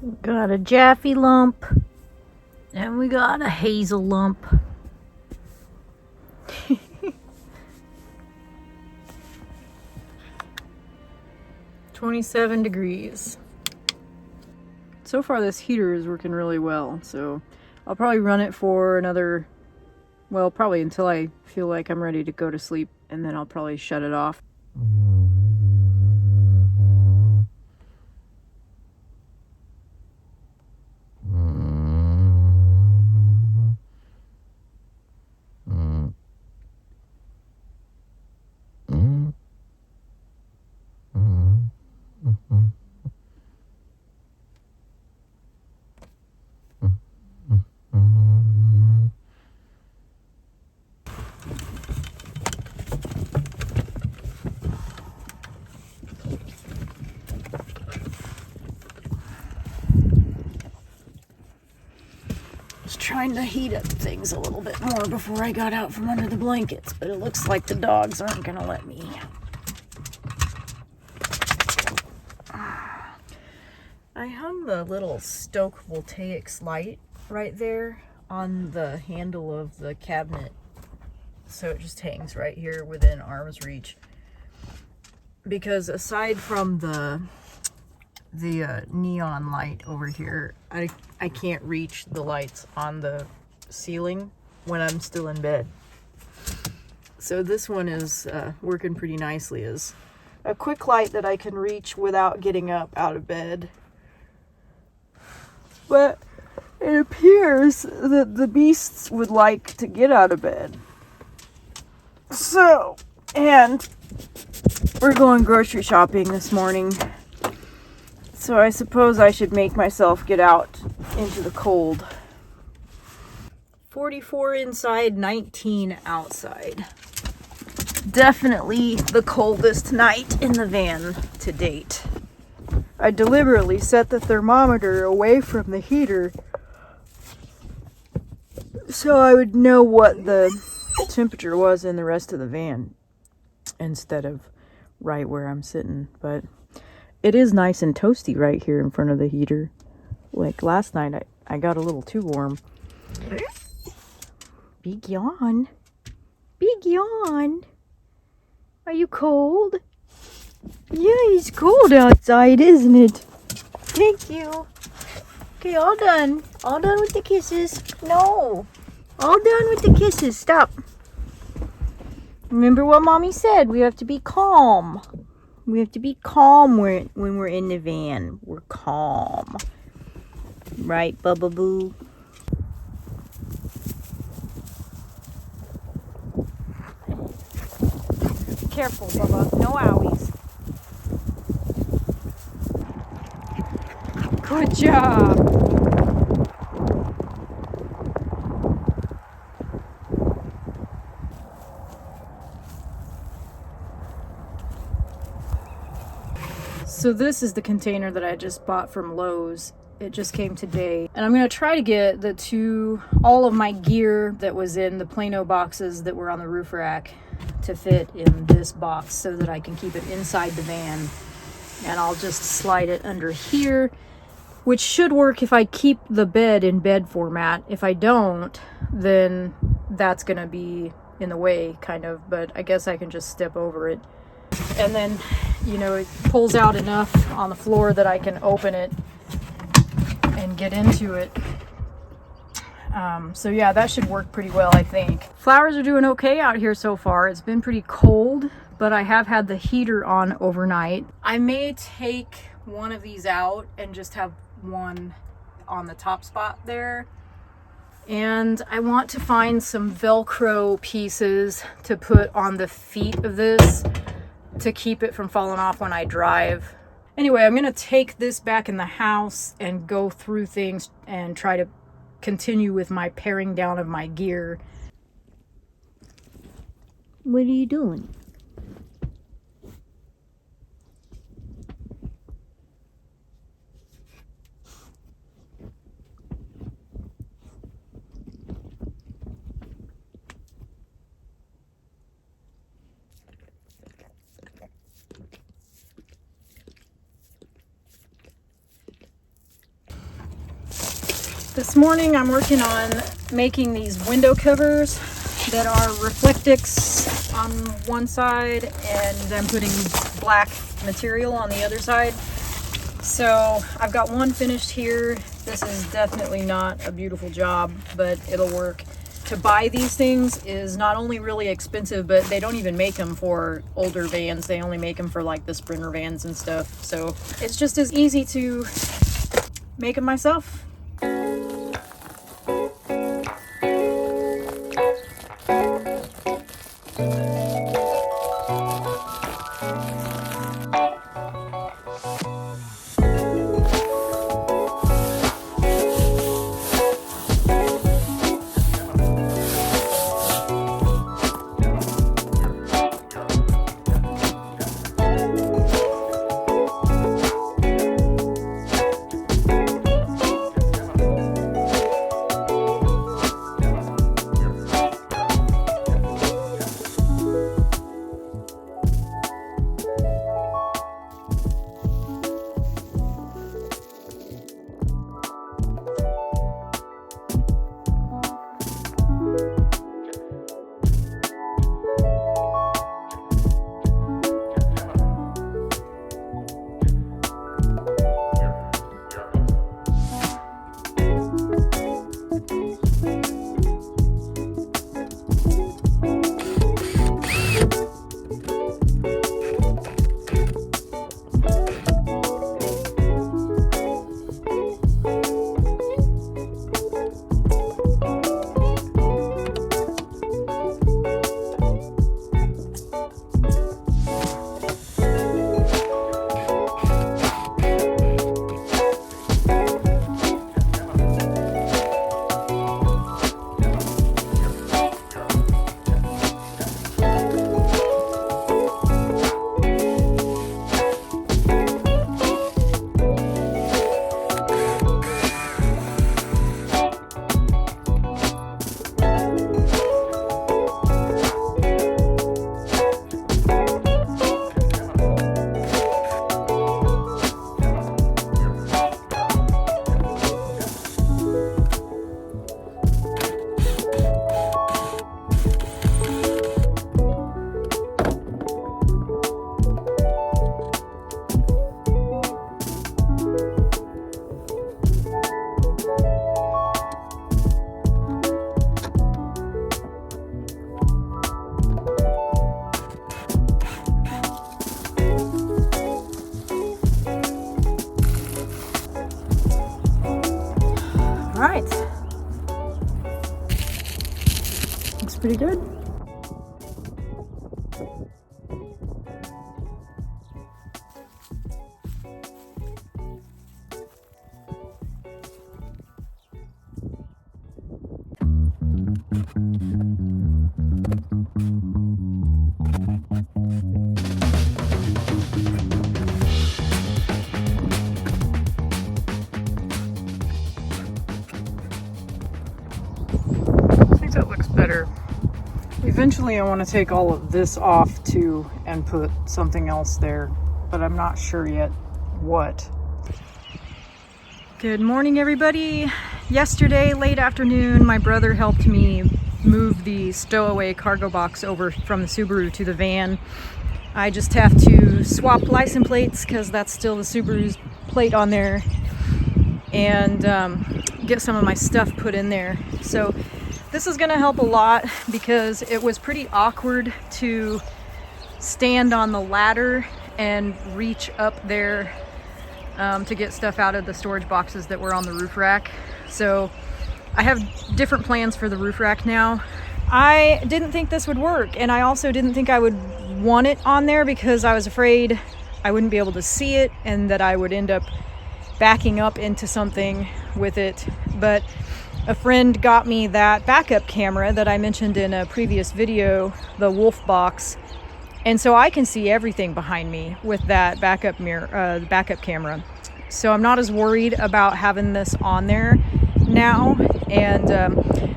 We got a Jaffe lump. And we got a hazel lump. 27 degrees. So far this heater is working really well, so I'll probably run it for another, well, probably until I feel like I'm ready to go to sleep, and then I'll probably shut it off. Was trying to heat up things a little bit more before I got out from under the blankets, but it looks like the dogs aren't gonna let me. I hung the little Stoke Voltaics light right there on the handle of the cabinet, so it just hangs right here within arm's reach. Because aside from the neon light over here, I can't reach the lights on the ceiling when I'm still in bed. So this one is working pretty nicely as a quick light that I can reach without getting up out of bed. But it appears that the beasts would like to get out of bed. So, and we're going grocery shopping this morning. So I suppose I should make myself get out into the cold. 44 inside, 19 outside. Definitely the coldest night in the van to date. I deliberately set the thermometer away from the heater so I would know what the temperature was in the rest of the van instead of right where I'm sitting. But it is nice and toasty right here in front of the heater. Like last night, I got a little too warm. Big yawn. Big yawn. Are you cold? Yeah, it's cold outside, isn't it? Thank you. Okay, all done. All done with the kisses. No. All done with the kisses. Stop. Remember what Mommy said. We have to be calm. We have to be calm when we're in the van. We're calm. Right, Bubba Boo? Careful, Bubba. No owies. Good job. So this is the container that I just bought from Lowe's. It just came today. And I'm going to try to get all of my gear that was in the Plano boxes that were on the roof rack to fit in this box so that I can keep it inside the van. And I'll just slide it under here, which should work if I keep the bed in bed format. If I don't, then that's going to be in the way, kind of. But I guess I can just step over it. And then, you know, it pulls out enough on the floor that I can open it and get into it. So yeah, that should work pretty well, I think. Flowers are doing okay out here so far. It's been pretty cold, but I have had the heater on overnight. I may take one of these out and just have one on the top spot there. And I want to find some Velcro pieces to put on the feet of this to keep it from falling off when I drive. Anyway, I'm going to take this back in the house and go through things and try to continue with my paring down of my gear. What are you doing? This morning I'm working on making these window covers that are Reflectix on one side, and I'm putting black material on the other side. So I've got one finished here. This is definitely not a beautiful job, but it'll work. To buy these things is not only really expensive, but they don't even make them for older vans. They only make them for like the Sprinter vans and stuff. So it's just as easy to make them myself. Alright. Looks pretty good. That looks better. Eventually I want to take all of this off too and put something else there, but I'm not sure yet what. Good morning, everybody. Yesterday, late afternoon, my brother helped me move the stowaway cargo box over from the Subaru to the van. I just have to swap license plates because that's still the Subaru's plate on there, and get some of my stuff put in there. So this is going to help a lot because it was pretty awkward to stand on the ladder and reach up there to get stuff out of the storage boxes that were on the roof rack. So I have different plans for the roof rack now. I didn't think this would work, and I also didn't think I would want it on there because I was afraid I wouldn't be able to see it and that I would end up backing up into something with it. But a friend got me that backup camera that I mentioned in a previous video, the Wolf Box, and so I can see everything behind me with that backup camera. So I'm not as worried about having this on there now. And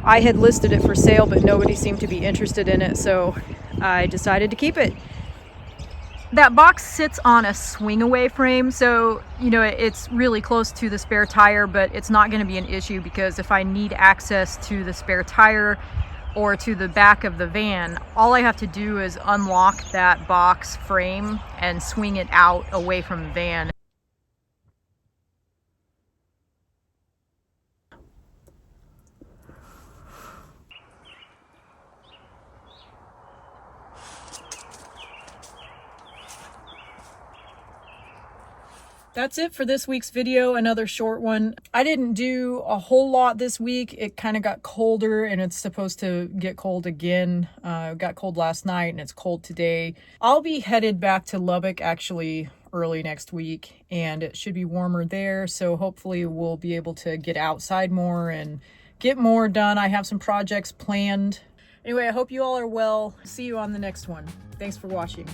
I had listed it for sale, but nobody seemed to be interested in it, so I decided to keep it. that box sits on a swing away frame, so you know it's really close to the spare tire, but it's not going to be an issue because if I need access to the spare tire or to the back of the van, all I have to do is unlock that box frame and swing it out away from the van. That's it for this week's video, another short one. I didn't do a whole lot this week. It kind of got colder and it's supposed to get cold again. It got cold last night and it's cold today. I'll be headed back to Lubbock actually early next week and it should be warmer there. So hopefully we'll be able to get outside more and get more done. I have some projects planned. Anyway, I hope you all are well. See you on the next one. Thanks for watching.